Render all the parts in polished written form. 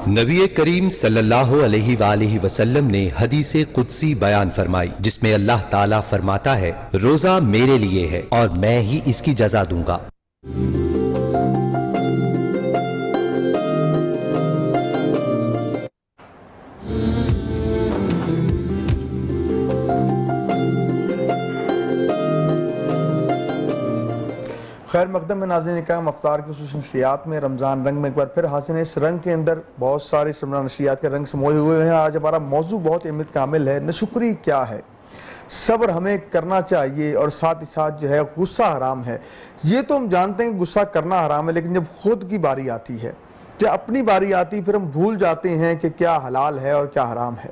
نبی کریم صلی اللہ علیہ وآلہ وسلم نے حدیث قدسی بیان فرمائی جس میں اللہ تعالیٰ فرماتا ہے روزہ میرے لیے ہے اور میں ہی اس کی جزا دوں گا۔ خیر مقدم میں ناظرین اکرام، افطار کی خصوصی نشریات میں رمضان رنگ میں ایک بار پھر حاضر ہیں۔ اس رنگ کے اندر بہت سارے رمضان نشریات کے رنگ سموئے ہوئے ہیں۔ آج ہمارا موضوع بہت اہمیت کا حامل ہے، ناشکری کیا ہے، صبر ہمیں کرنا چاہیے اور ساتھ ہی ساتھ جو ہے غصہ حرام ہے۔ یہ تو ہم جانتے ہیں کہ غصہ کرنا حرام ہے، لیکن جب خود کی باری آتی ہے، جب اپنی باری آتی پھر ہم بھول جاتے ہیں کہ کیا حلال ہے اور کیا حرام ہے۔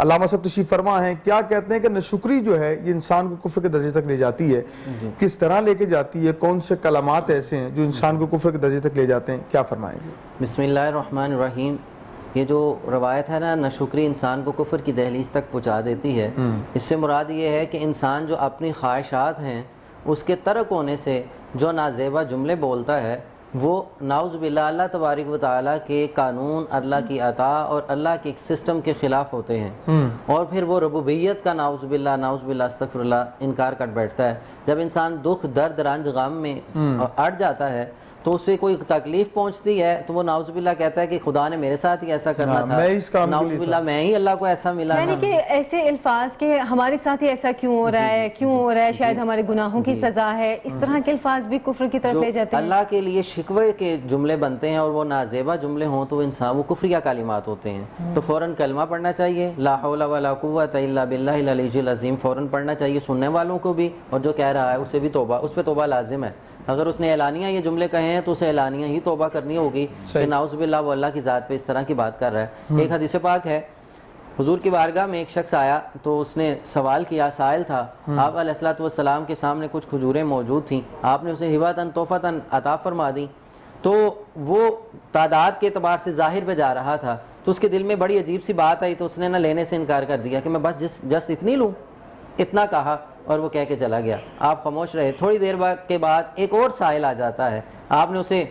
علامہ صاحب تشریف فرما ہیں، کیا کہتے ہیں کہ ناشکری جو ہے یہ انسان کو کفر کے درجے تک لے جاتی ہے، کس طرح لے کے جاتی ہے، کون سے کلمات ایسے ہیں جو انسان کو کفر کے درجے تک لے جاتے ہیں، کیا فرمائیں گے؟ بسم اللہ الرحمن الرحیم۔ یہ جو روایت ہے نا، ناشکری انسان کو کفر کی دہلیز تک پہنچا دیتی ہے، اس سے مراد یہ ہے کہ انسان جو اپنی خواہشات ہیں اس کے ترک ہونے سے جو نازیبا جملے بولتا ہے، وہ نعوذ باللہ اللہ تبارک و تعالیٰ کے قانون، اللہ کی عطا اور اللہ کے ایک سسٹم کے خلاف ہوتے ہیں، اور پھر وہ ربوبیت کا نعوذ باللہ استغفر اللہ انکار کر بیٹھتا ہے۔ جب انسان دکھ، درد، رنج، غم میں اڑ جاتا ہے تو اس سے کوئی تکلیف پہنچتی ہے تو وہ نعوذ باللہ کہتا ہے کہ خدا نے میرے ساتھ ہی ایسا کرنا تھا، نعوذ باللہ میں ہی اللہ کو ایسا ملا، یعنی کہ ایسے الفاظ کہ ہمارے ساتھ ہی ایسا کیوں ہو رہا ہے، کیوں ہو رہا ہے، شاید ہمارے گناہوں کی سزا ہے، اس طرح کے الفاظ بھی کفر کی طرف لے جاتے ہیں۔ اللہ کے لیے شکوے کے جملے بنتے ہیں اور وہ نازیبا جملے ہوں تو انسان وہ کفریہ کلمات ہوتے ہیں، تو فوراً کلمہ پڑھنا چاہیے، لا حول ولا قوت الا باللہ العلی العظیم، فوراً پڑھنا چاہیے سننے والوں کو بھی، اور جو کہہ رہا ہے اسے بھی توبہ، اس پہ توبہ لازم ہے۔ اگر اس نے اعلانیہ یہ جملے کہے ہیں تو اسے اعلانیہ ہی توبہ کرنی ہوگی کہ نعوذ باللہ وہ اللہ کی ذات پہ اس طرح کی بات کر رہا ہے۔ ایک حدیث پاک ہے، حضور کی بارگاہ میں ایک شخص آیا تو اس نے سوال کیا، سائل تھا، آپ علیہ الصلوۃ والسلام کے سامنے کچھ کھجوریں موجود تھیں، آپ نے اسے ہبۃً تحفۃً عطا فرما دی، تو وہ تعداد کے اعتبار سے ظاہر پہ جا رہا تھا، تو اس کے دل میں بڑی عجیب سی بات آئی تو اس نے نہ لینے سے انکار کر دیا کہ میں بس جس اتنی لوں، اتنا کہا اور وہ کہہ کے چلا گیا۔ آپ خاموش رہے، تھوڑی دیر کے بعد ایک اور سائل آ جاتا ہے، آپ نے اسے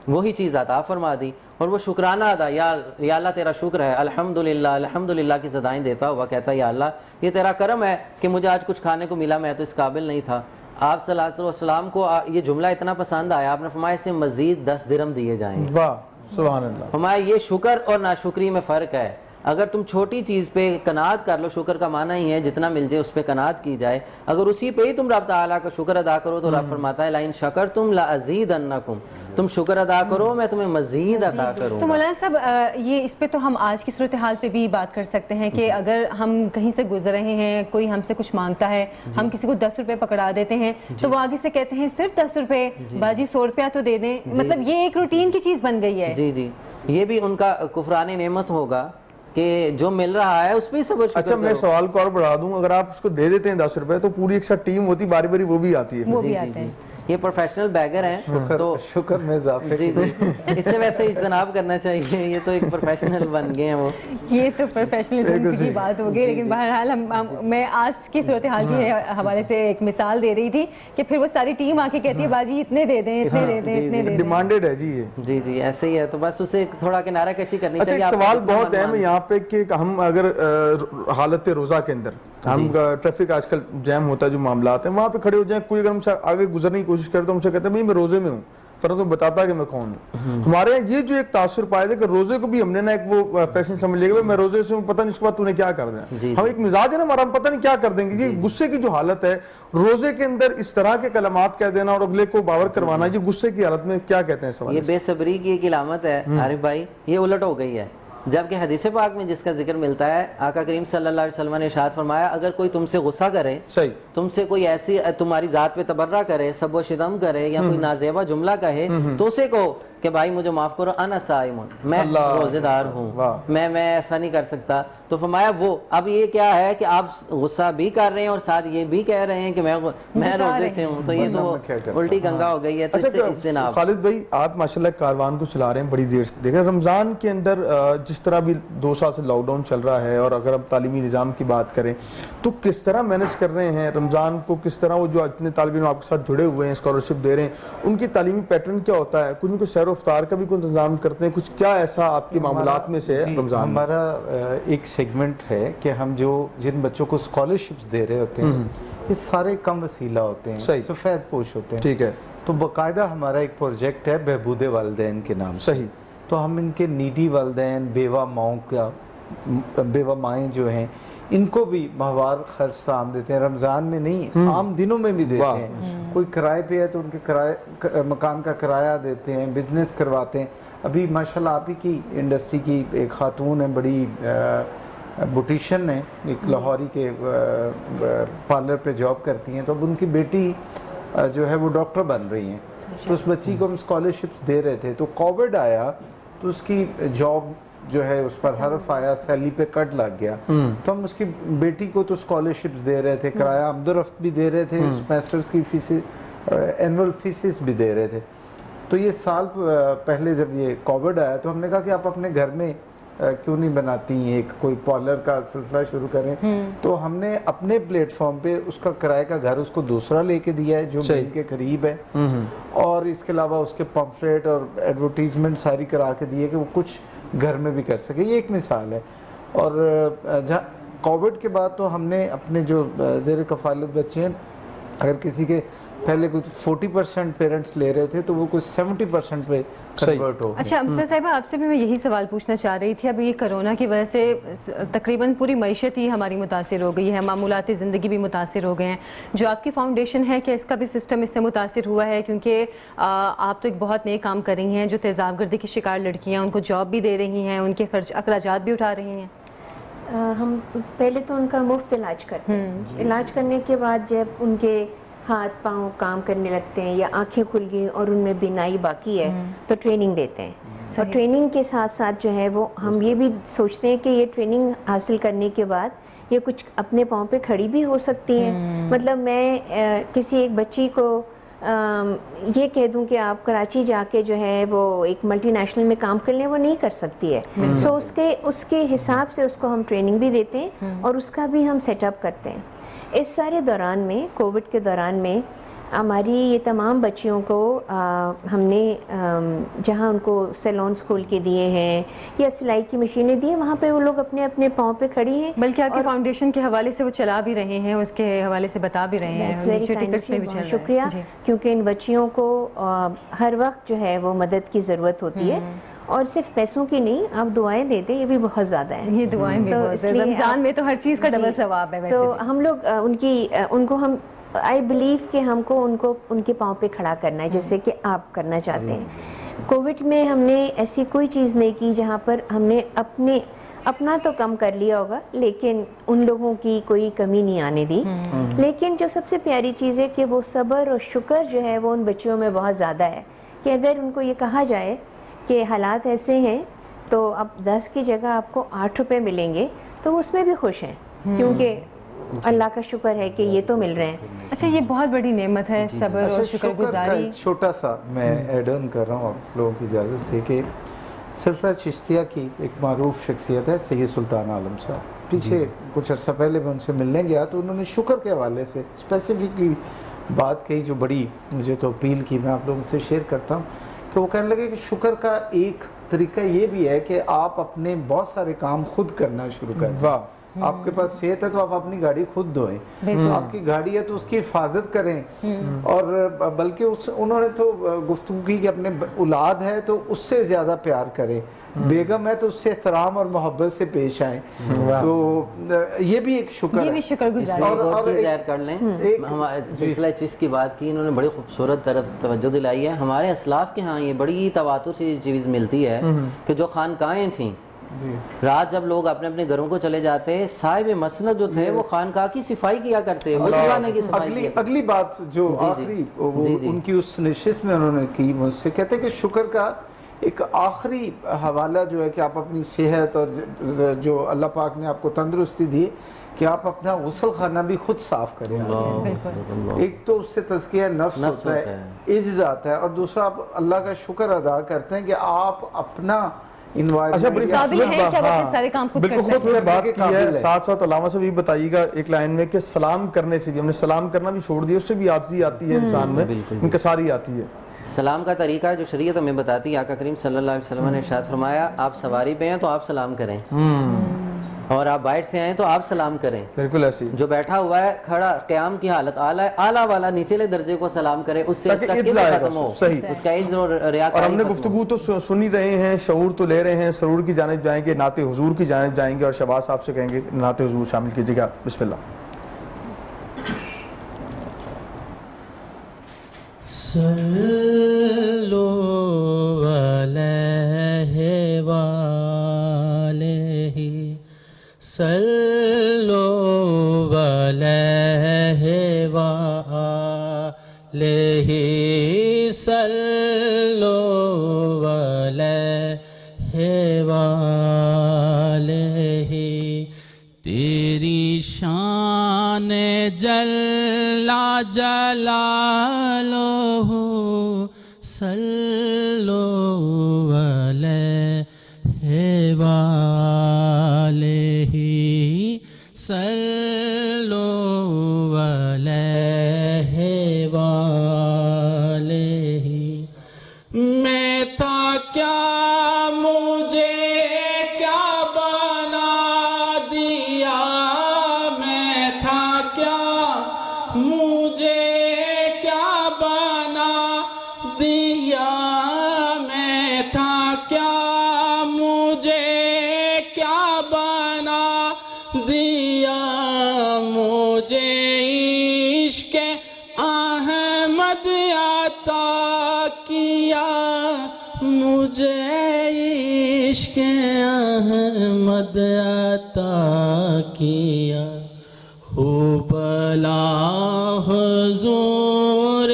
وہی چیز عطا فرما دی اور وہ شکرانہ ادا، یا اللہ تیرا شکر ہے، الحمدللہ کی صدائیں دیتا ہوا کہتا ہے یا اللہ یہ تیرا کرم ہے کہ مجھے آج کچھ کھانے کو ملا، میں تو اس قابل نہیں تھا۔ آپ صلی اللہ علیہ وسلم کو یہ جملہ اتنا پسند آیا، آپ نے فرمایا اسے مزید 10 درہم دیے جائیں گے۔ واہ سبحان اللہ۔ فرمایا یہ شکر اور ناشکری میں فرق ہے، اگر تم چھوٹی چیز پہ قناعت کر لو، شکر کا معنی ہی ہے جتنا مل جائے اس پہ قناعت کی جائے، اگر اسی پہ ہی تم رب تعالیٰ کا شکر ادا کرو تو رب فرماتا ہے لَإِن شَكَرْتُمْ لَأَزِيدَنَّكُمْ، تم شکر ادا کرو میں تمہیں مزید عطا کروں تو گا۔ مولانا صاحب یہ اس پہ تو ہم آج کی صورتحال پہ بھی بات کر سکتے ہیں کہ اگر ہم کہیں سے گزر رہے ہیں، کوئی ہم سے کچھ مانگتا ہے، ہم کسی کو 10 روپے پکڑا دیتے ہیں تو وہ آگے سے کہتے ہیں صرف 10 روپے، باجی 100 روپیہ تو دے دیں، مطلب یہ ایک روٹین کی چیز بن گئی ہے۔ جی یہ بھی ان کا کفران نعمت ہوگا کہ جو مل رہا ہے اس پہ صبر شکر اچھا میں سوال کو اور بڑھا دوں، اگر آپ اس کو دے دیتے ہیں 10 روپے تو پوری ایک ساتھ ٹیم ہوتی، باری باری وہ بھی آتی ہے، وہ بھی آتے ہیں۔ یہ پروفیشنل بیگر ہیں تو شکر میں اضافے جی اس سے ویسے اجتناب کرنا چاہیے، یہ تو ایک پروفیشنل بن گئے ہیں وہ، یہ تو پروفیشنلزم کی بات ہو گئی، لیکن بہرحال میں آج کی صورتحال کے حوالے سے ایک مثال دے رہی تھی کہ پھر وہ ساری ٹیم آ کے کہتی ہے باجی اتنے دے دیں، اتنے دے دیں، اتنے دے دیں، ڈیمانڈڈ ہے جی یہ۔ جی ایسے ہی ہے، تو بس اسے تھوڑا کنارہ کشی کرنی اچھا چاہیے۔ ایک سوال بہت اہم ہے یہاں پہ کہ ہم اگر حالت روزہ کے اندر ہم ٹریفک آج کل جیم ہوتا ہے، جو معاملات ہیں وہاں پہ کھڑے ہو جائیں، کوئی اگر ہم سے آگے گزرنے کی کوشش کرتے ہیں ہم سے کہتے ہیں بھائی میں روزے میں ہوں، فرض تو بتاتا ہے کہ میں کون ہوں۔ ہمارے یہاں یہ جو ایک تاثر پایا تھا کہ روزے کو بھی ہم نے نا ایک وہ فیشن سمجھ لیا کہ میں روزے سے ہوں، پتہ نہیں اس کے بعد تو نے کیا کر دیں، ہم ایک مزاج ہے نا ہمارا، ہم پتہ نہیں کیا کر دیں گے۔ یہ غصے کی جو حالت ہے روزے کے اندر اس طرح کے کلمات کہہ دینا اور اگلے کو باور کروانا، یہ غصے کی حالت میں کیا کہتے ہیں سوال؟ یہ بے صبری کی ایک علامت ہے عارف بھائی، یہ الٹ ہو گئی ہے، جبکہ حدیث پاک میں جس کا ذکر ملتا ہے، آقا کریم صلی اللہ علیہ وسلم نے ارشاد فرمایا اگر کوئی تم سے غصہ کرے، تم سے کوئی ایسی تمہاری ذات پہ تبرہ کرے، سب و شتم کرے یا کوئی نازیبہ جملہ کہے تو اسے کہو کہ بھائی مجھے معاف کرو، انا صائم، میں روزے دار ہوں، میں ایسا نہیں کر سکتا۔ تو فرمایا وہ اب یہ کیا ہے کہ آپ غصہ بھی کر رہے ہیں اور ساتھ یہ بھی کہہ رہے ہیں کہ میں روزے سے ہوں، تو یہ تو الٹی گنگا ہو گئی ہے۔ تو اس سے اجتناب۔ خالد بھائی آپ ماشاءاللہ کاروان کو چلا رہے ہیں بڑی دیر سے، دیکھیں رمضان کے اندر جس طرح بھی 2 سال سے لاک ڈاؤن چل رہا ہے، اور اگر ہم تعلیمی نظام کی بات کریں تو کس طرح مینج کر رہے ہیں رمضان کو، کس طرح وہ جو اتنے طالب علم آپ کے ساتھ جڑے ہوئے ہیں اسکالرشپ دے رہے ہیں ان کی تعلیمی پیٹرن کیا ہوتا ہے، کچھ ان کو سیر و افطار کا بھی کوئی انتظام کرتے ہیں؟ کچھ کیا ایسا آپ کے معاملات میں سے ہے رمضان میں؟ ہمارا ایک سیگمنٹ ہے کہ ہم جن بچوں کو اسکالرشپس دے رہے ہوتے ہیں یہ سارے کم وسیلہ ہوتے ہیں، سفید پوش ہوتے ہیں، ٹھیک ہے، تو باقاعدہ ہمارا ایک پروجیکٹ ہے بہبود والدین کے نام سے، صحیح، تو ہم ان کے نیڈی والدین، بیوہ مائیں جو ہیں ان کو بھی ماہوار خرچ تعام دیتے ہیں، رمضان میں نہیں عام دنوں میں بھی دیتے ہیں، کوئی کرائے پہ ہے تو ان کے مکان کا کرایہ دیتے ہیں، بزنس کرواتے ہیں۔ ابھی ماشاءاللہ آپ ہی کی انڈسٹری کی ایک خاتون ہے، بڑی بوٹیشن ہے، ایک لاہوری کے پارلر پہ جاب کرتی ہیں، تو اب ان کی بیٹی جو ہے وہ ڈاکٹر بن رہی ہیں، تو اس بچی کو ہم اسکالرشپس دے رہے تھے، تو کووڈ آیا تو اس کی جاب جو ہے اس پر حرف آیا، سیلری پہ کٹ لگ گیا، تو ہم اس کی بیٹی کو تو اسکالرشپس دے رہے تھے، کرایہ آمد و رفت بھی دے رہے تھے، سیمیسٹرز کی فیسز، اینول فیسز بھی دے رہے تھے۔ تو یہ سال پہلے جب یہ کووڈ آیا تو ہم نے کہا کہ آپ اپنے گھر میں کیوں نہیں بناتی ہیں ایک کوئی پارلر کا سلسلہ شروع کریں، تو ہم نے اپنے پلیٹ فارم پہ اس کا کرائے کا گھر اس کو دوسرا لے کے دیا ہے جو مل کے قریب ہے، اور اس کے علاوہ اس کے پمفلیٹ اور ایڈورٹیزمنٹ ساری کرا کے دیے کہ وہ کچھ گھر میں بھی کر سکے۔ یہ ایک مثال ہے۔ اور جہاں کووڈ کے بعد تو ہم نے اپنے جو زیر کفالت بچے ہیں، اگر کسی کے پہلے کچھ 40% پیرنٹس لے رہے تھے تو وہ کچھ 70% پہ کنورٹ ہو گئے۔ اچھا امسا صاحبہ، آپ سے بھی میں یہی سوال پوچھنا چاہ رہی تھی، اب یہ کرونا کی وجہ سے تقریباً پوری معیشت ہی ہماری متاثر ہو گئی ہے، معمولات زندگی بھی متاثر ہو گئے ہیں، جو آپ کی فاؤنڈیشن ہے کہ اس کا بھی سسٹم اس سے متاثر ہوا ہے؟ کیونکہ آپ تو ایک بہت نئے کام کر رہی ہیں، جو تیزاب گردی کی شکار لڑکیاں ان کو جاب بھی دے رہی ہیں، ان کے اخراجات بھی اٹھا رہی ہیں۔ ہم پہلے تو ان کا مفت علاج کرتے ہیں، علاج کرنے کے بعد جب ان کے ہاتھ پاؤں کام کرنے لگتے ہیں یا آنکھیں کھل گئی اور ان میں بینائی باقی ہے تو ٹریننگ دیتے ہیں، اور ٹریننگ کے ساتھ ساتھ جو ہے وہ ہم یہ بھی سوچتے ہیں کہ یہ ٹریننگ حاصل کرنے کے بعد یہ کچھ اپنے پاؤں پہ کھڑی بھی ہو سکتی ہیں۔ مطلب میں کسی ایک بچی کو یہ کہہ دوں کہ آپ کراچی جا کے جو ہے وہ ایک ملٹی نیشنل میں کام کر لیں، وہ نہیں کر سکتی ہے، سو اس کے حساب سے اس کو ہم ٹریننگ بھی دیتے ہیں اور اس کا بھی ہم سیٹ اپ کرتے ہیں۔ اس سارے دوران میں، کووڈ کے دوران میں، ہماری یہ تمام بچیوں کو ہم نے جہاں ان کو سیلونز کھول کے دیے ہیں یا سلائی کی مشینیں دی ہیں، وہاں پہ وہ لوگ اپنے اپنے پاؤں پہ کھڑی ہیں، بلکہ آپ کی فاؤنڈیشن کے حوالے سے وہ چلا بھی رہے ہیں، اس کے حوالے سے بتا بھی رہے ہیں، بہت شکریہ، کیونکہ ان بچیوں کو ہر وقت جو ہے وہ مدد کی ضرورت ہوتی ہے، اور صرف پیسوں کی نہیں، آپ دعائیں دے دیں، یہ بھی بہت زیادہ ہے، یہ دعائیں بھی بہت، رمضان میں تو ہر چیز کا ڈبل ثواب ہے۔ تو ہم لوگ ان کو ہم آئی بلیو کہ ہم کو ان کے پاؤں پہ کھڑا کرنا ہے، جیسے کہ آپ کرنا چاہتے ہیں۔ کووڈ میں ہم نے ایسی کوئی چیز نہیں کی جہاں پر ہم نے اپنا تو کم کر لیا ہوگا، لیکن ان لوگوں کی کوئی کمی نہیں آنے دی۔ لیکن جو سب سے پیاری چیز ہے کہ وہ صبر اور شکر جو ہے وہ ان بچیوں میں بہت زیادہ ہے، کہ اگر ان کو یہ کہا جائے کہ حالات ایسے ہیں تو اب 10 کی جگہ آپ کو 8 روپے ملیں گے تو وہ اس میں بھی خوش ہیں، کیونکہ اللہ کا شکر ہے کہ یہ تو مل رہے ہیں۔ اچھا، یہ بہت بڑی نعمت ہے صبر اور شکر گزاری۔ چھوٹا سا میں ایڈ آن کر رہا ہوں آپ لوگوں کی اجازت سے، کہ سلسلہ چشتیہ کی ایک معروف شخصیت ہے سید سلطان عالم صاحب، پیچھے کچھ عرصہ پہلے میں ان سے ملنے گیا تو انہوں نے شکر کے حوالے سے اسپیسیفکلی بات کہی جو بڑی مجھے تو اپیل کی، میں آپ لوگوں سے شیئر کرتا ہوں، کہ وہ کہنے لگے کہ شکر کا ایک طریقہ یہ بھی ہے کہ آپ اپنے بہت سارے کام خود کرنا شروع کر دیں۔ آپ کے پاس صحت ہے تو آپ اپنی گاڑی خود دھوئیں، آپ کی گاڑی ہے تو اس کی حفاظت کریں، اور بلکہ انہوں نے تو گفتگو کی کہ اپنے اولاد ہے تو اس سے زیادہ پیار کریں، بیگم ہے تو اس سے احترام اور محبت سے پیش آئیں، تو یہ بھی ایک شکر ہے، یہ بھی شکر گزاری۔ اور چیز ایڈ کر لیں، ہمارے سلسلہ چیز کی بات کی، انہوں نے بڑی خوبصورت طرف توجہ دلائی ہے۔ ہمارے اسلاف کے ہاں یہ بڑی تواتر سے چیز ملتی ہے کہ جو خانقاہیں تھیں، رات جب لوگ اپنے اپنے گھروں کو چلے جاتے، صاحب مسند جو تھے وہ خانقاہ کی صفائی کیا کرتے، مسجدانے کی صفائی کیا۔ اگلی بات جو آخری ان کی اس نشست میں انہوں نے کی، مجھ سے کہتے کہ شکر کا ایک آخری حوالہ جو ہے کہ آپ اپنی صحت اور جو اللہ پاک نے آپ کو تندرستی دی کہ آپ اپنا غسل خانہ بھی خود صاف کریں۔ ایک تو اس سے تزکیہ نفس ہوتا ہے، عجز آتا ہے، اور دوسرا آپ اللہ کا شکر ادا کرتے ہیں کہ آپ اپنا اچھا بڑی بالکل بات کی ہے۔ ساتھ ساتھ علامہ صاحب یہ بتائیے گا ایک لائن میں کہ سلام کرنے سے بھی، ہم نے سلام کرنا بھی چھوڑ دیا، اس سے بھی عاجزی آتی ہے انسان میں، انکساری آتی ہے۔ سلام کا طریقہ ہے جو شریعت ہمیں بتاتی ہے. آقا کریم صلی اللہ علیہ وسلم نے ارشاد فرمایا آپ سواری پہ ہیں تو آپ سلام کریں, اور آپ باہر سے آئیں تو آپ سلام کریں. بالکل ایسی جو بیٹھا ہوا ہے کھڑا قیام کی حالت اعلیٰ والا نچلے درجے کو سلام کرے, اس سے اس کا کبر ختم ہو, اس کا عجز اور ریاکاری. اور ہم نے گفتگو تو سن ہی رہے ہیں, شعور تو لے رہے ہیں, سرور کی جانب جائیں گے, نعت حضور کی جانب جائیں گے, اور شہباز صاحب سے کہیں گے نعت حضور شامل کیجیے گا. بسم اللہ. صلو علیہ وآلہ صلو علیہ وآلہ صلو علیہ وآلہ. تیری شان جل جلالہ صلو علیہ وآلہ صلو علیہ وآلہ. میں تھا کیا مجھے کیا بنا دیا, میں تھا کیا مجھے کیا بنا دیا, میں تھا کیا مجھے کیا بنا دیا, مجھے عشق احمد عطا کیا, مجھے عشق احمد عطا کیا. ہو بلا حضور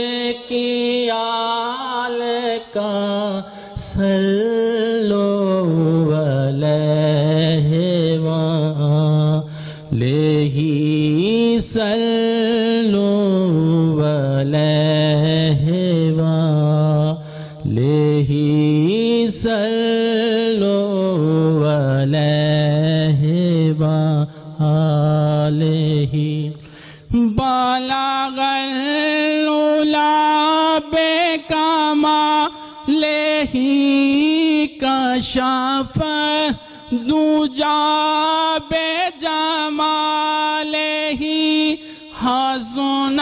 کی آل کا صلو علیہ وآلہ صلو علیہ وآلہ صلو علیہ وآلہ. بالغ العلا بکمالہ کشف الدجی بجمالہ, حسن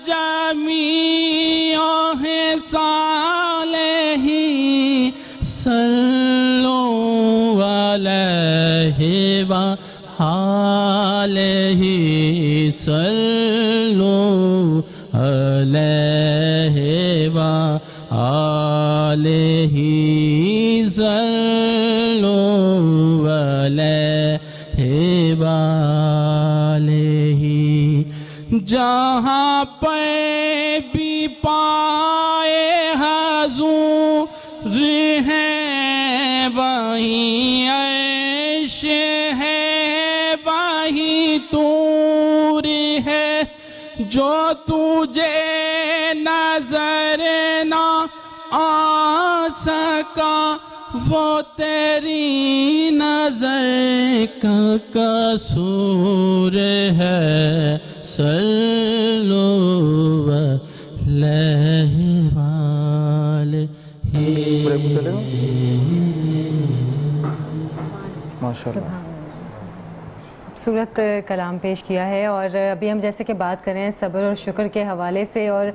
جمیع خصالہ صلو علیہ وآلہ صلو علیہ وآلہ صلو علیہ وآلہ. جہاں پہ بھی پائے حضور ہیں وہیں عرش ہے وہیں طور ہے, جو تجھے نظر نہ آ سکا وہ تیری نظر کا قصور ہے. صلو علیہ وآلہ. ماشاءاللہ. خوبصورت کلام پیش کیا ہے. اور ابھی ہم جیسے کہ بات کر رہے ہیں صبر اور شکر کے حوالے سے اور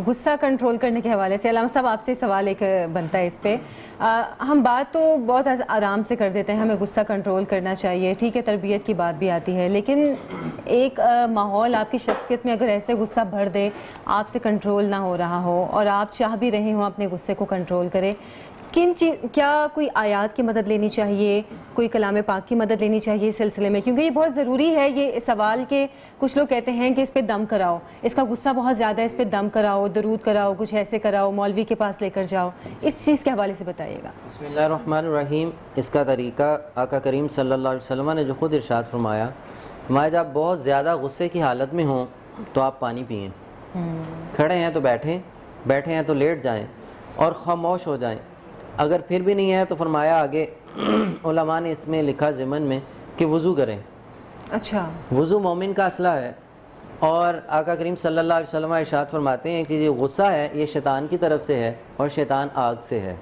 غصہ کنٹرول کرنے کے حوالے سے, علامہ صاحب آپ سے سوال ایک بنتا ہے اس پہ. ہم بات تو بہت آرام سے کر دیتے ہیں, ہمیں غصہ کنٹرول کرنا چاہیے, ٹھیک ہے, تربیت کی بات بھی آتی ہے, لیکن ایک ماحول آپ کی شخصیت میں اگر ایسے غصہ بھر دے, آپ سے کنٹرول نہ ہو رہا ہو اور آپ چاہ بھی رہے ہوں اپنے غصے کو کنٹرول کرے, کیا کوئی آیات کی مدد لینی چاہیے, کوئی کلام پاک کی مدد لینی چاہیے اس سلسلے میں؟ کیونکہ یہ بہت ضروری ہے یہ سوال کہ کچھ لوگ کہتے ہیں کہ اس پہ دم کراؤ, اس کا غصہ بہت زیادہ ہے, اس پہ دم کراؤ, درود کراؤ, کچھ ایسے کراؤ, مولوی کے پاس لے کر جاؤ. اس چیز کے حوالے سے بتائیے گا. بسم اللہ الرحمن الرحیم. اس کا طریقہ آقا کریم صلی اللہ علیہ وسلم نے جو خود ارشاد فرمایا جب بہت زیادہ غصے کی حالت میں ہوں تو آپ پانی پئیں, کھڑے ہیں تو بیٹھے ہیں تو لیٹ جائیں اور خاموش ہو جائیں. اگر پھر بھی نہیں ہے تو فرمایا آگے علماء نے اس میں لکھا ضمن میں کہ وضو کریں. اچھا, وضو مومن کا اسلحہ ہے. اور آقا کریم صلی اللہ علیہ وسلم ارشاد فرماتے ہیں کہ یہ غصہ ہے یہ شیطان کی طرف سے ہے اور شیطان آگ سے ہے.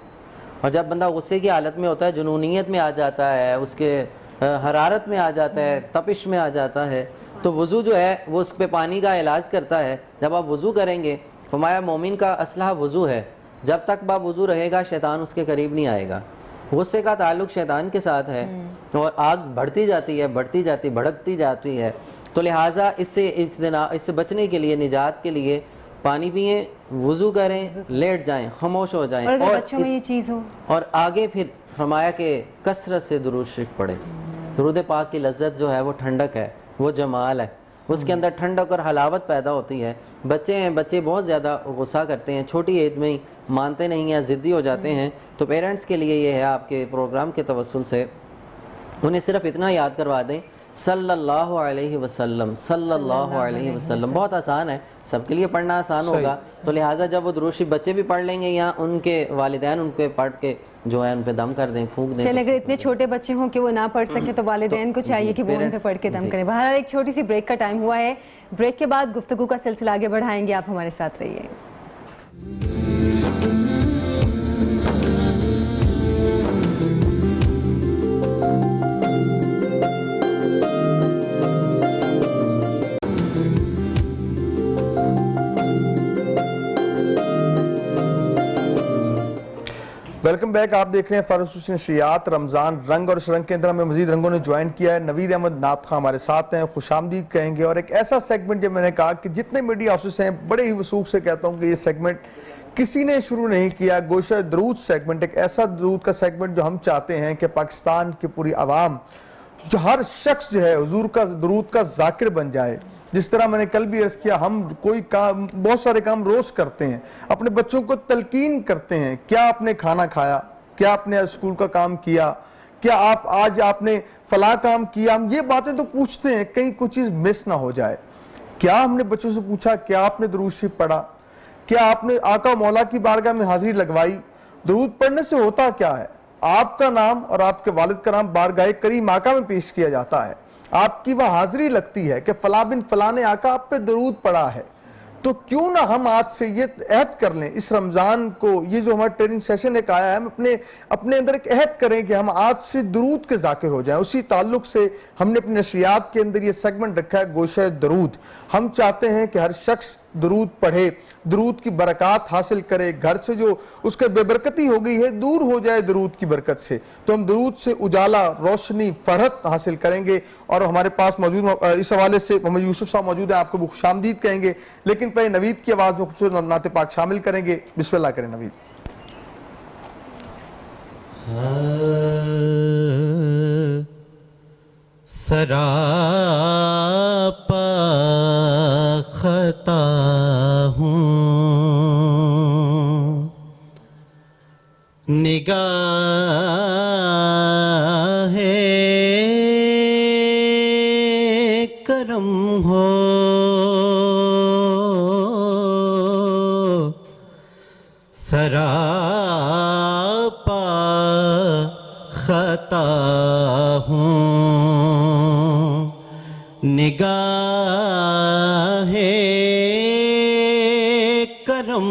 اور جب بندہ غصے کی حالت میں ہوتا ہے جنونیت میں آ جاتا ہے, اس کے حرارت میں آ جاتا ہے, تپش میں آ جاتا ہے, تو وضو جو ہے وہ اس پہ پانی کا علاج کرتا ہے. جب آپ وضو کریں گے, فرمایا مومن کا اسلحہ وضو ہے, جب تک با وضو رہے گا شیطان اس کے قریب نہیں آئے گا. غصے کا تعلق شیطان کے ساتھ ہے اور آگ بڑھتی جاتی ہے, بڑھتی جاتی, بھڑکتی جاتی ہے. تو لہٰذا اس سے بچنے کے لیے, نجات کے لیے پانی پئیں, وضو کریں, لیٹ جائیں, خاموش ہو جائیں. اور بچوں میں یہ چیز ہو, اور آگے پھر فرمایا کہ کثرت سے درود شریف پڑھیں. درود پاک کی لذت جو ہے وہ ٹھنڈک ہے, وہ جمال ہے, اس کے اندر ٹھنڈک اور حلاوت پیدا ہوتی ہے. بچے ہیں, بچے بہت زیادہ غصہ کرتے ہیں, چھوٹی ایج میں ہی مانتے نہیں ہیں, ضدی ہو جاتے ہیں. تو پیرنٹس کے لیے یہ ہے آپ کے پروگرام کے توسل سے انہیں صرف اتنا یاد کروا دیں, صلی اللہ علیہ وسلم, صلی اللہ علیہ وسلم. بہت آسان ہے, سب کے لیے پڑھنا آسان ہوگا. تو لہٰذا جب وہ درود شریف بچے بھی پڑھ لیں گے یا ان کے والدین ان پہ پڑھ کے جو ہے ان پہ دم کر دیں, پھونک دیں. چلیں اگر اتنے چھوٹے بچے ہوں کہ وہ نہ پڑھ سکیں تو والدین کو چاہیے کہ وہ ان پہ پڑھ کے دم کریں. بہرحال ایک چھوٹی سی بریک کا ٹائم ہوا ہے, بریک کے بعد گفتگو کا سلسلہ آگے بڑھائیں گے, آپ ہمارے ساتھ رہیے. Welcome back. آپ دیکھ رہے ہیں فاروق خصوصی نشریات رمضان رنگ, اور اس رنگ کے اندر ہمیں مزید رنگوں نے جوائن کیا ہے. نوید احمد نعت خاں ہمارے ساتھ ہیں, خوش آمدید کہیں گے. اور ایک ایسا سیگمنٹ جو میں نے کہا کہ جتنے میڈیا ہاؤسز ہیں بڑے ہی وثوق سے کہتا ہوں کہ یہ سیگمنٹ کسی نے شروع نہیں کیا. گوشہ درود سیگمنٹ, ایک ایسا درود کا سیگمنٹ جو ہم چاہتے ہیں کہ پاکستان کی پوری عوام, جو ہر شخص جو ہے حضور کا درود کا ذاکر بن جائے. جس طرح میں نے کل بھی عرض کیا, ہم کوئی کام, بہت سارے کام روز کرتے ہیں, اپنے بچوں کو تلقین کرتے ہیں, کیا آپ نے کھانا کھایا, کیا آپ نے اسکول کا کام کیا, کیا آج آپ نے فلاں کام کیا. ہم یہ باتیں تو پوچھتے ہیں کہیں کوئی چیز مس نہ ہو جائے. کیا ہم نے بچوں سے پوچھا کیا آپ نے درود شریف پڑھا, کیا آپ نے آقا مولا کی بارگاہ میں حاضری لگوائی. درود پڑھنے سے ہوتا کیا ہے, آپ کا نام اور آپ کے والد کا نام بارگاہ کریم آقا میں پیش کیا جاتا ہے, آپ کی وہاں حاضری لگتی ہے کہ فلاں بن فلاں نے آقا آپ پہ درود پڑھا ہے. تو کیوں نہ ہم آج سے یہ عہد کر لیں, اس رمضان کو یہ جو ہمارا ٹریننگ سیشن ایک آیا ہے, ہم اپنے اندر ایک عہد کریں کہ ہم آج سے درود کے ذاکر ہو جائیں. اسی تعلق سے ہم نے اپنی نشریات کے اندر یہ سیگمنٹ رکھا ہے گوشہ درود. ہم چاہتے ہیں کہ ہر شخص درود پڑھے, درود کی برکات حاصل کرے, گھر سے جو اس کے بے برکتی ہو گئی ہے دور ہو جائے درود کی برکت سے. تو ہم درود سے اجالا, روشنی, فرحت حاصل کریں گے. اور ہمارے پاس موجود اس حوالے سے محمد یوسف صاحب موجود ہیں, آپ کو خوش آمدید کہیں گے. لیکن پہلے نوید کی آواز میں خوبصورت نعت پاک شامل کریں گے. بسم اللہ کریں نوید. سراپا خطا ہوں, نگاہ کرم ہو, سراپا خطا ہوں, نگاہ کرم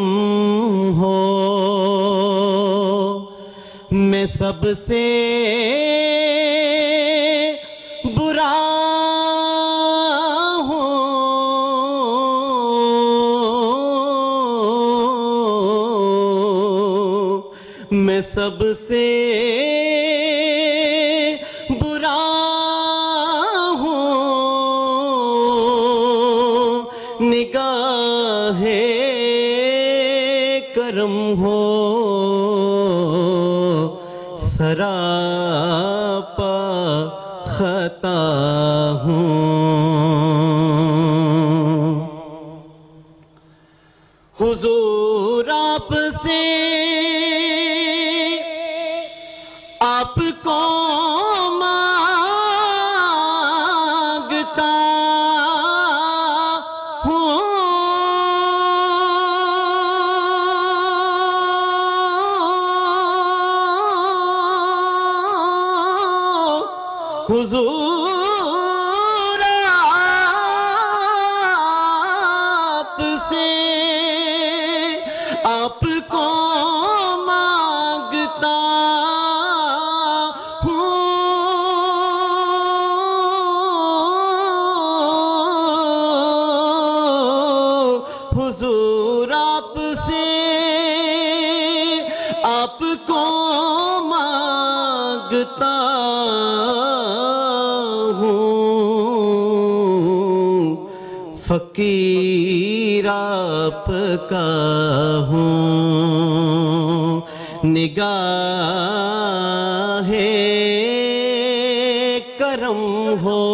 ہو, میں سب سے برا ہوں, میں سب سے برا ہوں, نگاہ کرم ہو, سراپا خطا ہوں. حضور آپ سے آپ کو مانگتا ہوں, حضور آپ کو مانگتا ہوں، فقیر آپ کا ہوں، نگاہ کرم ہو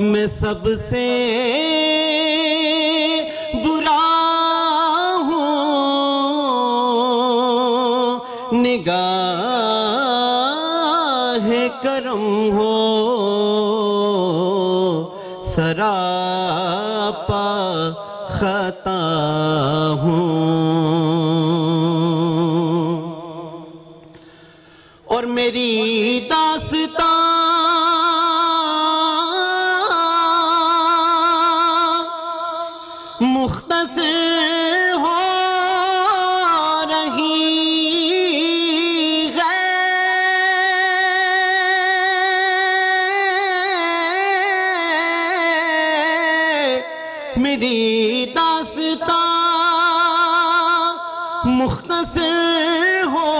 میں سب سے برا ہوں، نگاہ کرم ہو سراپا خطا ہوں، اور میری داستان مختصر ہو رہی ہے، میری داستان مختصر ہو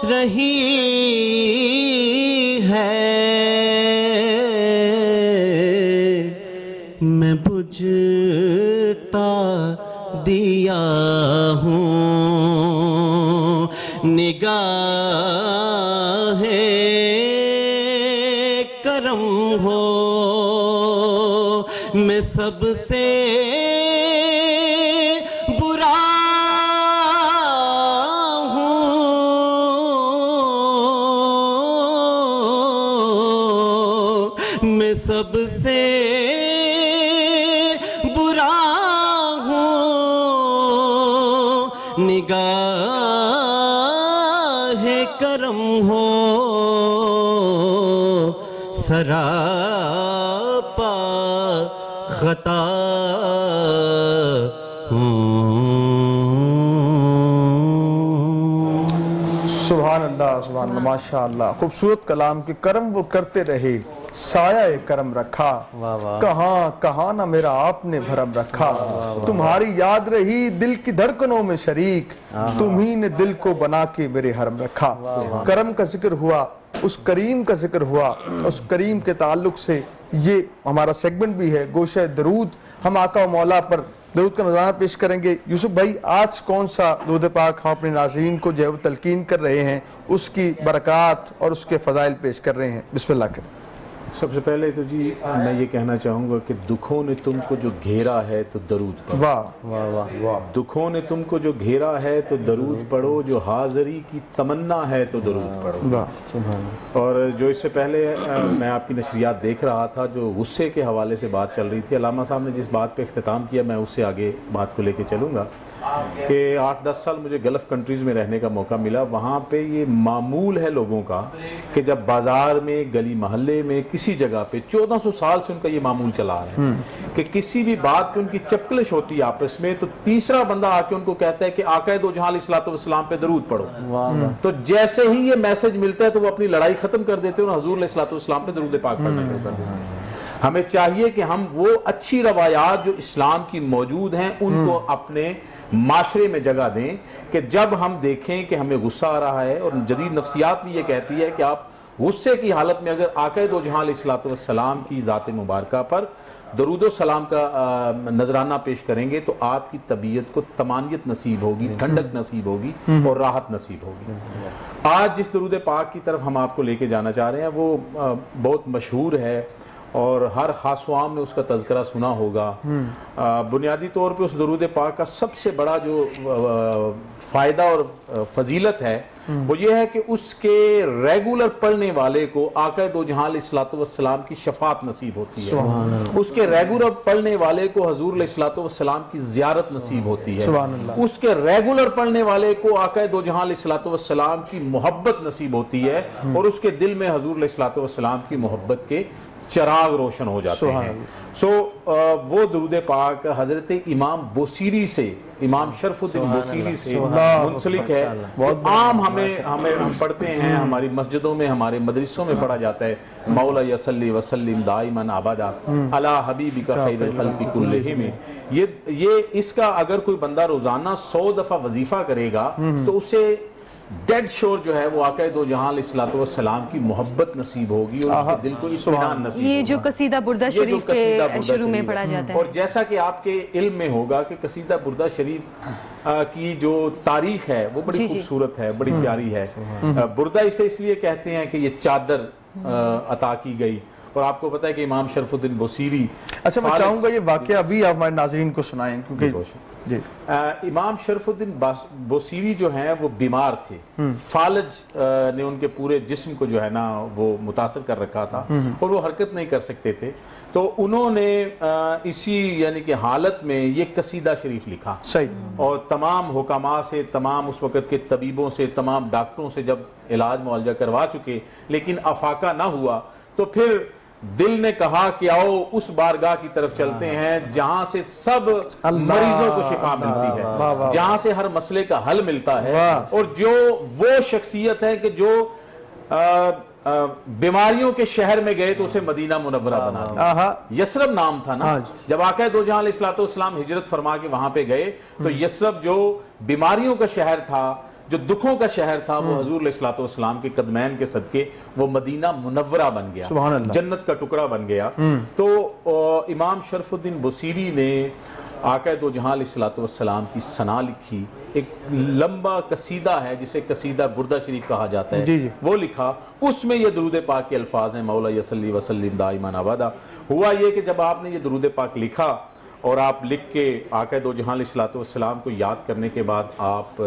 رہی ہے، میں بجھتا دیا ہوں، نگاہ کرم ہو میں سب سے برا ہوں، میں سب سے برا ہوں، نگاہ کرم ہو سراپا خطا سبحان اللہ، سبحان اللہ، ماشاء اللہ، خوبصورت کلام کہ کرم وہ کرتے رہے، سایہ کرم رکھا، کہاں کہاں نہ میرا آپ نے بھرم رکھا، تمہاری یاد رہی دل کی دھڑکنوں میں شریک، تم ہی نے دل کو بنا کے میرے حرم رکھا۔ کرم کا ذکر ہوا، اس کریم کا ذکر ہوا، اس کریم کے تعلق سے یہ ہمارا سیگمنٹ بھی ہے گوشہ درود۔ ہم آقا و مولا پر درود کا نذرانہ پیش کریں گے۔ یوسف بھائی، آج کون سا درود پاک ہم اپنے ناظرین کو جو ہے وہ تلقین کر رہے ہیں، اس کی برکات اور اس کے فضائل پیش کر رہے ہیں؟ بسم اللہ کریں۔ سب سے پہلے تو جی میں یہ کہنا چاہوں گا کہ دکھوں نے تم کو جو گھیرا ہے تو درود پڑھو، واہ، دکھوں نے تم کو جو گھیرا ہے تو درود پڑھو، جو حاضری کی تمنا ہے تو درود پڑھو۔ واہ، اور جو اس سے پہلے میں آپ کی نشریات دیکھ رہا تھا، جو غصے کے حوالے سے بات چل رہی تھی، علامہ صاحب نے جس بات پہ اختتام کیا میں اس سے آگے بات کو لے کے چلوں گا کہ 8-10 سال مجھے گلف کنٹریز میں رہنے کا موقع ملا۔ وہاں پہ یہ معمول ہے لوگوں کا کہ جب بازار میں، گلی محلے میں، کسی جگہ پہ 1400 سال سے ان کا یہ معمول چلا ہے کہ کسی بھی بات پہ ان کی چپکلش ہوتی ہے آپس میں، تو تیسرا بندہ آ کے ان کو کہتا ہے کہ آقا دو جہاں علیہ الصلوۃ والسلام پہ درود پڑھو۔ تو جیسے ہی یہ میسج ملتا ہے تو وہ اپنی لڑائی ختم کر دیتے ہیں اور حضور علیہ الصلوۃ والسلام پہ درود پاک پڑھنا شروع کر دیتے ہیں۔ ہمیں چاہیے کہ ہم وہ اچھی روایات جو اسلام کی موجود ہیں ان کو اپنے معاشرے میں جگہ دیں، کہ جب ہم دیکھیں کہ ہمیں غصہ آ رہا ہے، اور جدید نفسیات بھی یہ کہتی ہے کہ آپ غصے کی حالت میں اگر آقا دو جہاں علیہ الصلوۃ والسلام کی ذات مبارکہ پر درود و سلام کا نذرانہ پیش کریں گے تو آپ کی طبیعت کو طمانینت نصیب ہوگی، ٹھنڈک نصیب ہوگی اور راحت نصیب ہوگی۔ آج جس درود پاک کی طرف ہم آپ کو لے کے جانا چاہ رہے ہیں وہ بہت مشہور ہے اور ہر خاص و عام نے اس کا تذکرہ سنا ہوگا۔ بنیادی طور پہ اس درود پاک کا سب سے بڑا جو فائدہ اور فضیلت ہے وہ یہ ہے کہ اس کے ریگولر پڑھنے والے کو آقا دو جہاں علیہ الصلوۃ والسلام کی شفاعت نصیب ہوتی ہے، اس کے ریگولر پڑھنے والے کو حضور علیہ الصلوۃ والسلام کی زیارت نصیب ہوتی ہے، اس کے ریگولر پڑھنے والے کو آقا دو جہاں علیہ الصلوۃ والسلام کی محبت نصیب ہوتی ہے، اور اس کے دل میں حضور علیہ الصلوۃ والسلام کی محبت کے چراغ روشن ہو جاتے ہیں۔ وہ درود پاک حضرت امام بوسیری سے امام شرف الدین بوصیری سے منسلک ہے. عام ہم پڑھتے ہیں, ہماری مسجدوں میں, ہمارے مدرسوں میں پڑھا جاتا ہے, مولا یصلی وسلم دائما ابدا علی حبیبک خیر الخلق کلہم. یہ اس کا اگر کوئی بندہ روزانہ 100 دفعہ وظیفہ کرے گا تو اسے ڈیڈ شور جو ہے وہ آقا دو جہاں علیہ الصلوۃ والسلام کی محبت نصیب ہوگی اور اس کے دل کو اطمینان نصیب ہوگا. یہ جو قصیدہ بردہ شریف کے شروع میں پڑھا جاتا ہے, اور جیسا کہ آپ کے علم میں ہوگا کہ قصیدہ بردہ شریف کی جو تاریخ ہے وہ بڑی خوبصورت ہے, بڑی پیاری ہے. بردہ اسے اس لیے کہتے ہیں کہ یہ چادر عطا کی گئی, اور آپ کو پتہ ہے کہ امام شرف الدین بوصیری. اچھا میں چاہوں گا یہ واقعہ ابھی آپ ہمارے ناظرین کو سنائیں, کیونکہ جی امام شرف الدین بوصیری جو ہیں وہ بیمار تھے, فالج نے ان کے پورے جسم کو جو ہے نا وہ متاثر کر رکھا تھا اور وہ حرکت نہیں کر سکتے تھے. تو انہوں نے اسی یعنی کہ حالت میں یہ قصیدہ شریف لکھا. صحیح. اور تمام حکماء سے, تمام اس وقت کے طبیبوں سے, تمام ڈاکٹروں سے جب علاج معالجہ کروا چکے لیکن افاقہ نہ ہوا, تو پھر دل نے کہا کہ آؤ اس بارگاہ کی طرف چلتے ہیں جہاں سے سب مریضوں کو شفا ملتی ہے, جہاں سے ہر مسئلے کا حل ملتا ہے, اور جو وہ شخصیت ہے کہ جو بیماریوں کے شہر میں گئے تو اسے مدینہ منورہ بنا دیا. یثرب نام تھا نا. جب آقا دو جہاں علیہ الصلوۃ والسلام ہجرت فرما کے وہاں پہ گئے تو یثرب جو بیماریوں کا شہر تھا, جو دکھوں کا شہر تھا, وہ حضور علیہ الصلوۃ والسلام کے قدمین کے صدقے وہ مدینہ منورہ بن گیا, جنت کا ٹکڑا بن گیا. تو امام شرف الدین بوصیری نے آقا دو جہاں علیہ الصلوۃ والسلام کی ثنا لکھی. ایک لمبا قصیدہ ہے جسے قصیدہ بردہ شریف کہا جاتا ہے, وہ لکھا. اس میں یہ درود پاک کے الفاظ ہیں, مولا یصلی وسلم دائما ابدا. ہوا یہ کہ جب آپ نے یہ درود پاک لکھا اور آپ لکھ کے آقا دو جہاں علیہ الصلوۃ والسلام کو یاد کرنے کے بعد آپ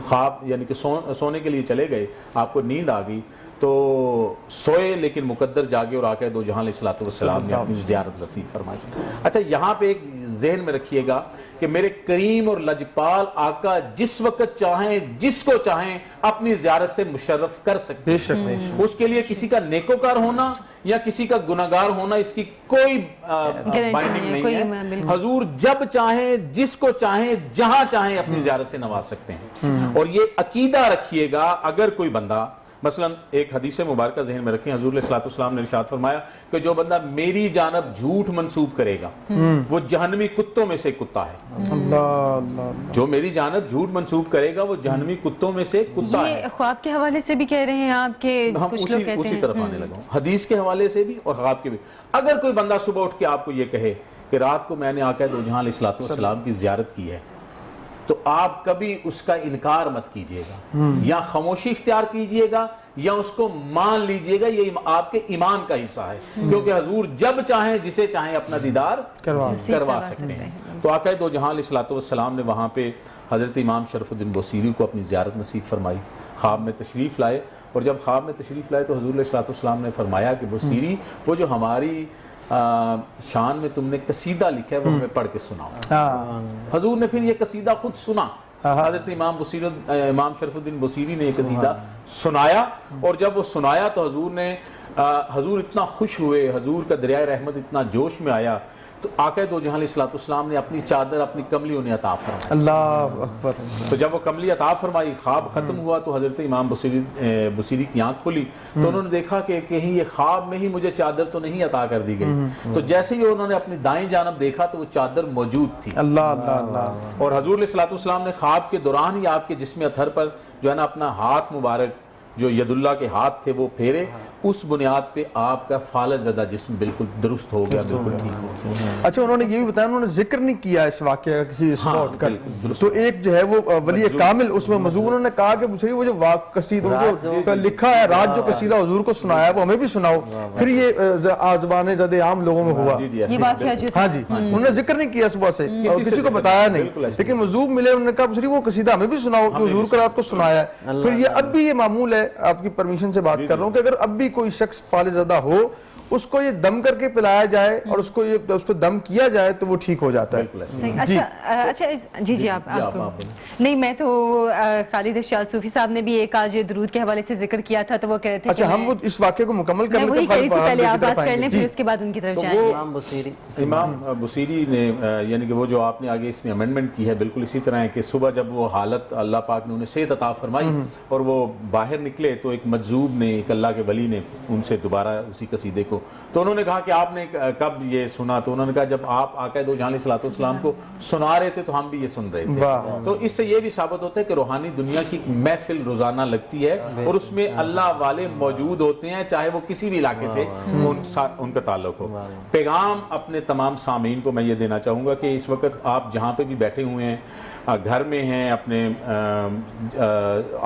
خواب یعنی کہ سونے کے لیے چلے گئے, آپ کو نیند آ گئی, تو سوئے لیکن مقدر جاگے اور آقا دو جہاں علیہ الصلوۃ والسلام نے اپنی زیارت نصیب فرمائی. اچھا یہاں پہ ایک ذہن میں رکھیے گا کہ میرے کریم اور لجپال آقا جس وقت چاہیں جس کو چاہیں اپنی زیارت سے مشرف کر سکتے ہیں. اس کے لیے کسی کا نیکوکار ہونا یا کسی کا گناہگار ہونا اس کی کوئی بائنڈنگ نہیں ہے. حضور جب چاہیں جس کو چاہیں جہاں چاہیں اپنی زیارت سے نواز سکتے ہیں. اور یہ عقیدہ رکھیے گا, اگر کوئی بندہ مثلا ایک حدیث مبارکہ ذہن میں رکھیں, حضور علیہ الصلوۃ والسلام نے ارشاد فرمایا کہ جو بندہ میری جانب جھوٹ منسوب کرے گا وہ جہنمی کتوں میں سے کتا ہے. جو میری جانب جھوٹ منسوب کرے گا وہ جہنمی کتوں میں سے کتا ہے. یہ خواب کے حوالے سے بھی کہہ رہے ہیں آپ کے کچھ لوگ کہتے ہیں, اسی طرف آنے لگا ہوں, حدیث کے حوالے سے بھی اور خواب کے بھی. اگر کوئی بندہ صبح اٹھ کے آپ کو یہ کہے کہ رات کو میں نے آقا دو جہاں علیہ الصلوۃ والسلام کی زیارت کی ہے, تو آپ کبھی اس کا انکار مت کیجئے گا, یا خاموشی اختیار کیجئے گا یا اس کو مان لیجئے گا. یہ آپ کے ایمان کا حصہ ہے, کیونکہ حضور جب چاہیں جسے چاہیں اپنا دیدار کروا سکتے ہیں. تو آقا دو جہاں علیہ الصلوۃ والسلام نے وہاں پہ حضرت امام شرف الدین بوصیری کو اپنی زیارت نصیب فرمائی, خواب میں تشریف لائے. اور جب خواب میں تشریف لائے تو حضور علیہ الصلوۃ والسلام نے فرمایا کہ بوصیری وہ جو ہماری شان میں تم نے قصیدہ لکھا ہے وہ ہمیں پڑھ کے سناؤ. حضور نے پھر یہ قصیدہ خود سنا. حضرت امام شرف الدین بوصیری نے یہ قصیدہ سنایا, اور جب وہ سنایا تو حضور اتنا خوش ہوئے, حضور کا دریائے رحمت اتنا جوش میں آیا, تو آقا دو جہاں علیہ الصلوۃ والسلام نے اپنی چادر اپنی کملی انہیں عطا فرمائی. اللہ اکبر. تو جب وہ کملی عطا فرمائی, خواب ختم ہوا تو حضرت امام بوصیری کی آنکھ کھلی تو انہوں نے دیکھا کہ کہیں یہ خواب میں ہی مجھے چادر تو نہیں عطا کر دی گئی. تو جیسے ہی انہوں نے اپنی دائیں جانب دیکھا تو وہ چادر موجود تھی. اللہ اللہ اللہ. اور حضور علیہ الصلوۃ والسلام نے خواب کے دوران ہی آپ کے جسم اطہر پر جو ہے نا اپنا ہاتھ مبارک جو ید اللہ کے ہاتھ تھے وہ پھیرے. اس بنیاد پہ آپ کا فالج زدہ جسم بالکل درست ہو گیا, بالکل ٹھیک ہو گیا. اچھا انہوں نے یہ بھی بتایا, انہوں نے ذکر نہیں کیا اس واقعہ کا کسی اسپاٹ کا, تو ایک جو ہے وہ ولی کامل اس میں مذہب, انہوں نے کہا کہ بوصیری وہ جو قصیدہ جو لکھا ہے رات جو قصیدہ حضور کو سنایا وہ ہمیں بھی سناؤ. پھر یہ زبان زد عام لوگوں میں ہوا یہ واقعہ جو ہاں جی, انہوں نے ذکر نہیں کیا صبح سے, کسی کو بتایا نہیں, لیکن مذہب ملے, انہوں نے کہا بوصیری وہ قصیدہ ہمیں بھی سناؤ کہ حضور کو رات کو سنایا ہے. پھر یہ اب بھی یہ معمول ہے ہے, آپ کی پرمیشن سے بات کر رہا ہوں, کہ اگر اب بھی کوئی شخص فالج زدہ ہو اس کو یہ دم کر کے پلایا جائے اور اس کو یہ اس پہ دم کیا جائے تو وہ ٹھیک ہو جاتا ہے. اچھا جی آپ کو نہیں, میں تو خالد ارشاد صوفی صاحب نے بھی ایک آج درود کے حوالے سے ذکر کیا تھا, تو وہ کہہ رہے تھے اچھا ہم وہ اس واقعے کو مکمل کر وہی کہہ رہی تھی, پہلے آپ بات کر لیں پھر اس کے بعد ان کی طرف جائیں گے. امام بصیری نے یعنی کہ وہ جو آپ نے آگے اس میں امینڈمنٹ کی ہے بالکل اسی طرح ہے کہ صبح جب وہ حالت اللہ پاک نے انہیں صحت عطا فرمائی اور وہ باہر نکلے تو ایک مجذوب نے, ایک اللہ کے ولی نے ان سے دوبارہ اسی قصیدے کو, تو انہوں نے کہا کہ آپ نے کب یہ سنا, تو انہوں نے کہا جب آپ آقا دو جہاں علیہ الصلوۃ والسلام کو سنا رہے تھے تو ہم بھی یہ سن رہے تھے. تو اس سے یہ بھی ثابت ہوتا ہے کہ روحانی دنیا کی محفل روزانہ لگتی ہے اور اس میں اللہ والے موجود ہوتے ہیں, چاہے وہ کسی بھی علاقے سے ان کا تعلق ہو. پیغام اپنے تمام سامعین کو میں یہ دینا چاہوں گا کہ اس وقت آپ جہاں پہ بھی بیٹھے ہوئے ہیں, گھر میں ہیں, اپنے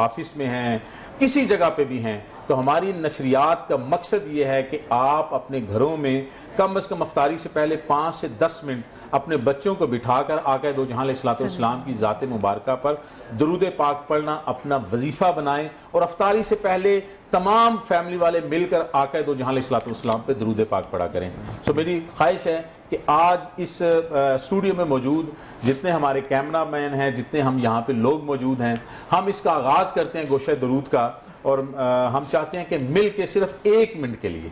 آفس میں ہیں, کسی جگہ پہ بھی ہیں, تو ہماری نشریات کا مقصد یہ ہے کہ آپ اپنے گھروں میں کم از کم افطاری سے پہلے 5 سے 10 منٹ اپنے بچوں کو بٹھا کر آقا دو جہاں علیہ الصلوۃ والسلام کی ذات مبارکہ پر درود پاک پڑھنا اپنا وظیفہ بنائیں, اور افطاری سے پہلے تمام فیملی والے مل کر آقا دو جہاں علیہ الصلوۃ والسلام پہ درود پاک پڑھا کریں. تو میری خواہش ہے کہ آج اس اسٹوڈیو میں موجود جتنے ہمارے کیمرہ مین ہیں, جتنے ہم یہاں پہ لوگ موجود ہیں, ہم اس کا آغاز کرتے ہیں گوشہ درود کا, اور ہم چاہتے ہیں کہ مل کے صرف 1 منٹ کے لیے,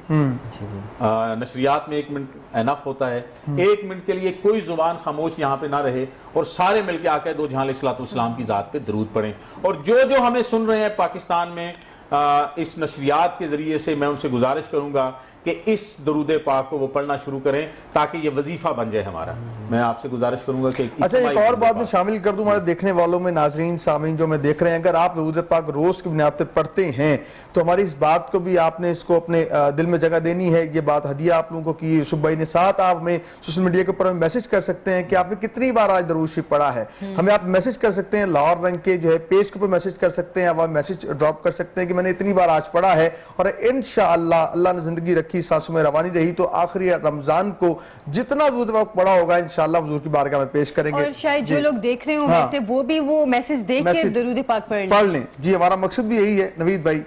نشریات میں 1 منٹ انف ہوتا ہے, 1 منٹ کے لیے کوئی زبان خاموش یہاں پہ نہ رہے اور سارے مل کے آقا دو جہاں علیہ الصلوۃ والسلام کی ذات پہ درود پڑھیں. اور جو ہمیں سن رہے ہیں پاکستان میں اس نشریات کے ذریعے سے, میں ان سے گزارش کروں گا کہ اس درود پاک کو وہ پڑھنا شروع کریں تاکہ یہ وظیفہ بن جائے ہمارا. میں آپ سے گزارش کروں گا کہ اچھا ایک اور بات میں شامل کر دوں ہمارے دیکھنے والوں میں, ناظرین سامعین جو میں دیکھ رہے ہیں, اگر آپ درود پاک روز کی بنیاد پہ پڑھتے ہیں تو ہماری اس بات کو بھی آپ نے اس کو اپنے دل میں جگہ دینی ہے. یہ بات ہدیہ آپ لوگوں کو کی یوسف بھائی نے, ساتھ آپ ہمیں سوشل میڈیا کے اوپر ہمیں میسج کر سکتے ہیں کہ آپ نے کتنی بار آج درود شریف پڑھا ہے. ہمیں آپ میسج کر سکتے ہیں, لاہور رنگ کے جو ہے پیج کے اوپر میسج کر سکتے ہیں, آپ میسج ڈراپ کر سکتے ہیں کہ میں نے اتنی بار آج پڑھا ہے, اور انشاءاللہ اللہ نے زندگی رکھی, سانسوں میں روانی رہی تو آخری رمضان کو جتنا درود پاک پڑھا ہوگا انشاءاللہ حضور کی بارگاہ میں پیش کریں گے. اور شاید جو لوگ دیکھ رہے ہوں ویسے وہ بھی وہ میسج دیکھ کے درود پاک پڑھ لیں. جی ہمارا مقصد بھی یہی ہے. نوید بھائی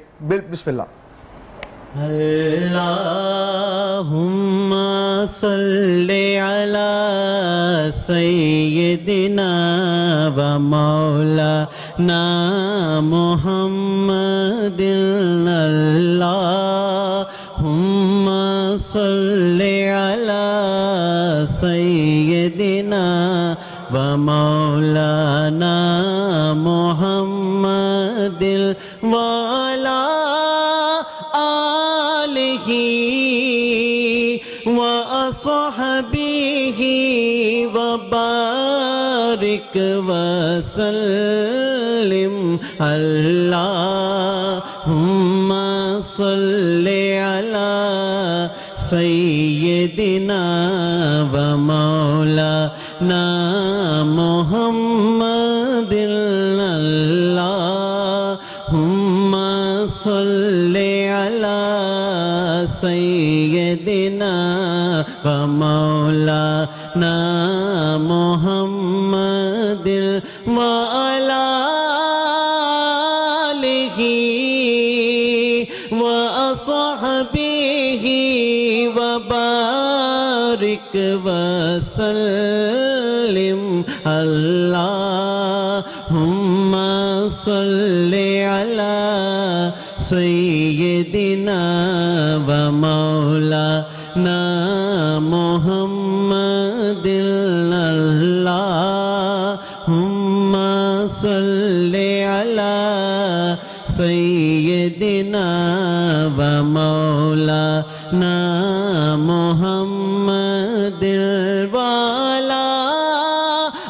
بسم اللہ. اللہم صلی علی سیدنا و مولانا محمد. اللہم صلی علی سیدنا و مولانا محمد وعلی وَأَصْحَابِهِ وَبَارِكْ وَسَلِّمْ. اللہم صل علی سیدنا ومولانا محمد. اللہم صل علی سیدنا ومولانا محمد وعلی آلہ وأصحابہ وبارک وسلم. اللہم صل علی سیدنا ومولانا محمد. اللہم صل علی سیدنا ومولانا محمد وعلی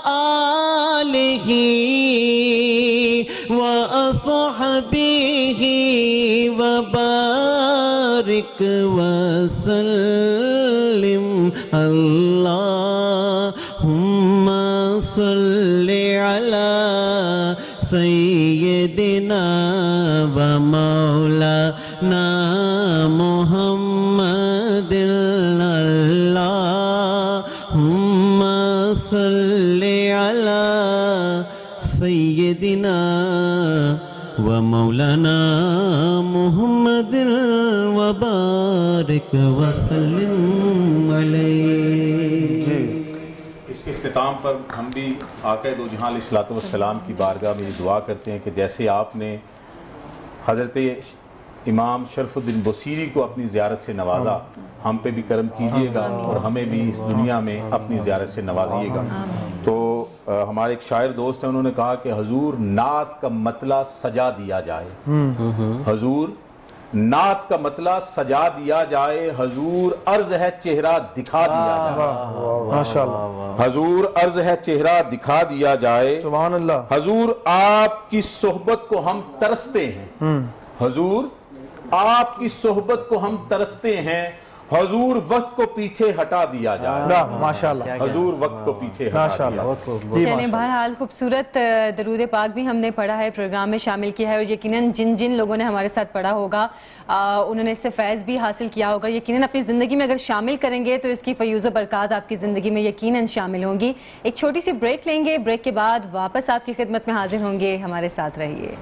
آلہ وأصحابہ وبارک وسلم. اللہم صل علی سیدنا ومولانا محمد. اللہم صل علی سیدنا ومولانا محمد وبارك وسلم عليه. اس کے اختتام پر ہم بھی آقا دو جہاں علیہ الصلوۃ والسلام کی بارگاہ میں یہ دعا کرتے ہیں کہ جیسے آپ نے حضرت امام شرف الدین بصیری کو اپنی زیارت سے نوازا، ہم پہ بھی کرم کیجئے گا اور ہمیں بھی اس دنیا میں اپنی زیارت سے نوازیے گا. تو ہمارے ایک شاعر دوست ہیں، انہوں نے کہا کہ حضور نعت کا مطلع سجا دیا جائے، حضور نعت کا مطلع سجا دیا جائے، حضور عرض ہے چہرہ دکھا دیا جائے، ماشاءاللہ حضور عرض ہے چہرہ دکھا دیا جائے، سبحان اللہ. حضور آپ کی صحبت کو ہم ترستے ہیں، حضور آپ کی صحبت کو ہم ترستے ہیں، حضور وقت کو پیچھے ہٹا دیا جائے، ماشاءاللہ حضور وقت کو پیچھے ہٹا دیا جائے. چلیں بہرحال خوبصورت درود پاک بھی ہم نے پڑھا ہے، پروگرام میں شامل کیا ہے، اور یقیناً جن لوگوں نے ہمارے ساتھ پڑھا ہوگا انہوں نے اس سے فیض بھی حاصل کیا ہوگا. یقیناً اپنی زندگی میں اگر شامل کریں گے تو اس کی فیوز و برکات آپ کی زندگی میں یقیناً شامل ہوں گی. ایک چھوٹی سی بریک لیں گے، بریک کے بعد واپس آپ کی خدمت میں حاضر ہوں گے، ہمارے ساتھ رہیے.